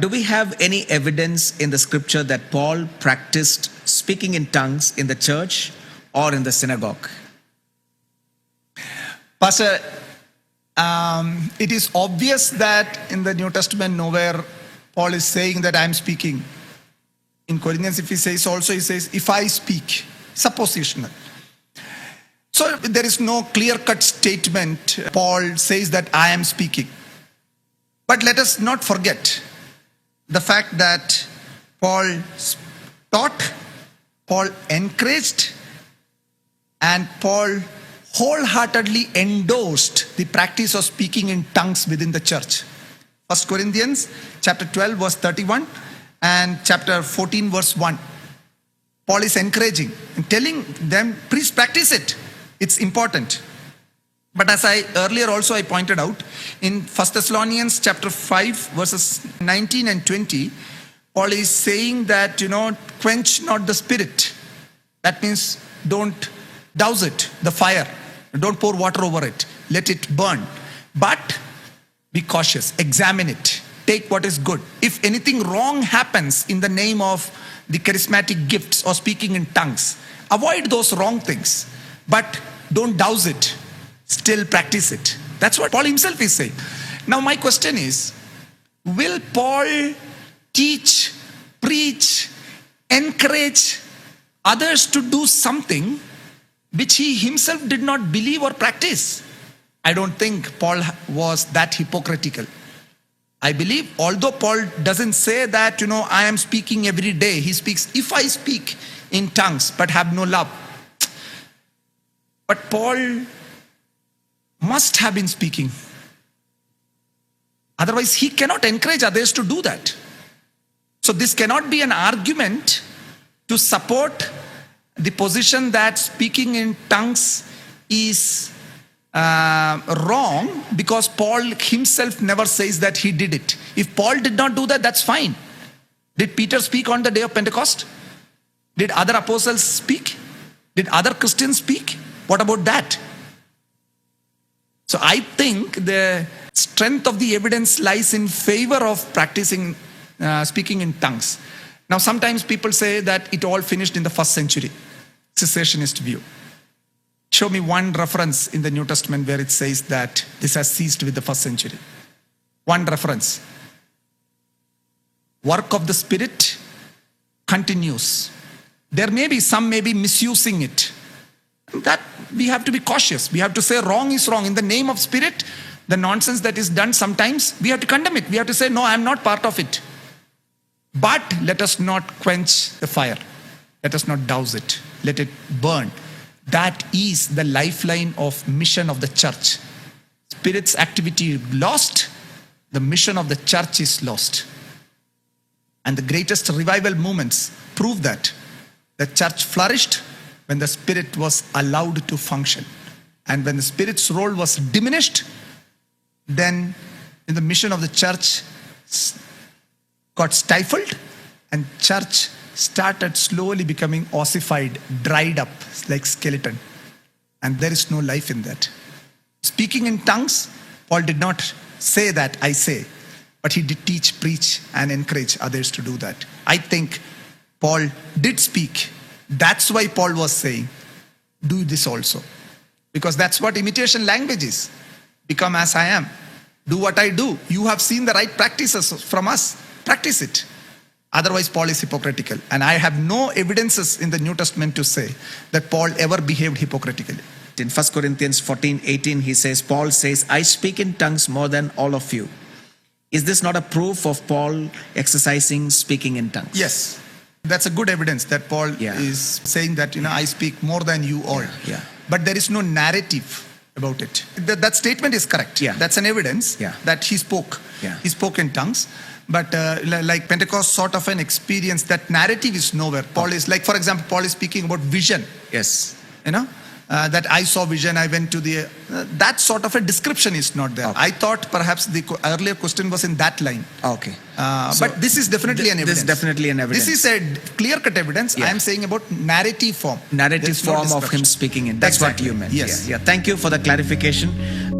Do we have any evidence in the scripture that Paul practiced speaking in tongues in the church or in the synagogue? Pastor, it is obvious that in the New Testament nowhere Paul is saying that I am speaking. In Corinthians, if he says also, he says, if I speak, suppositional. So there is no clear-cut statement. Paul says that I am speaking. But let us not forget the fact that Paul taught, Paul encouraged, and Paul wholeheartedly endorsed the practice of speaking in tongues within the church. 1 Corinthians chapter 12 verse 31 and chapter 14 verse 1. Paul is encouraging and telling them, please practice it. It's important. But as I earlier also I pointed out, in 1 Thessalonians chapter 5 verses 19 and 20, Paul is saying that, quench not the spirit. That means don't douse it, the fire. Don't pour water over it. Let it burn. But be cautious. Examine it. Take what is good. If anything wrong happens in the name of the charismatic gifts or speaking in tongues, avoid those wrong things. But don't douse it. Still practice it. That's what Paul himself is saying. Now my question is, will Paul teach, preach, encourage others to do something which he himself did not believe or practice? I don't think Paul was that hypocritical. I believe, although Paul doesn't say that, I am speaking every day. He speaks, if I speak in tongues but have no love. But Paul must have been speaking. Otherwise, he cannot encourage others to do that. So this cannot be an argument to support the position that speaking in tongues is wrong, because Paul himself never says that he did it. If Paul did not do that, that's fine. Did Peter speak on the day of Pentecost? Did other apostles speak? Did other Christians speak? What about that? So I think the strength of the evidence lies in favor of practicing speaking in tongues. Now sometimes people say that it all finished in the first century. Cessationist view. Show me one reference in the New Testament where it says that this has ceased with the first century. One reference. Work of the Spirit continues. There may be, some may be misusing it. That we have to be cautious. We have to say wrong is wrong. In the name of Spirit, the nonsense that is done sometimes, we have to condemn it. We have to say, no, I am not part of it. But let us not quench the fire. Let us not douse it. Let it burn. That is the lifeline of mission of the church. Spirit's activity lost, the mission of the church is lost. And the greatest revival movements prove that. The church flourished when the Spirit was allowed to function. And when the Spirit's role was diminished, then in the mission of the church got stifled, and church started slowly becoming ossified, dried up like skeleton. And there is no life in that. Speaking in tongues, Paul did not say that I say, but he did teach, preach, and encourage others to do that. I think Paul did speak. That's why Paul was saying, do this also. Because that's what imitation language is. Become as I am. Do what I do. You have seen the right practices from us. Practice it. Otherwise, Paul is hypocritical. And I have no evidences in the New Testament to say that Paul ever behaved hypocritically. In 1 Corinthians 14:18, he says, Paul says, I speak in tongues more than all of you. Is this not a proof of Paul exercising speaking in tongues? Yes. That's a good evidence that Paul is saying that, I speak more than you all. But there is no narrative about it. That statement is correct. That's an evidence that he spoke. He spoke in tongues. But like Pentecost sort of an experience, that narrative is nowhere. Paul is like, for example, Paul is speaking about vision. Yes. That I saw vision, I went to the, that sort of a description is not there. I thought perhaps the earlier question was in that line. Okay. But this is definitely an evidence. This is definitely an evidence. This is a clear-cut evidence. I am saying about narrative form. Narrative form of him speaking in. That's what you meant. Yes. Thank you for the clarification.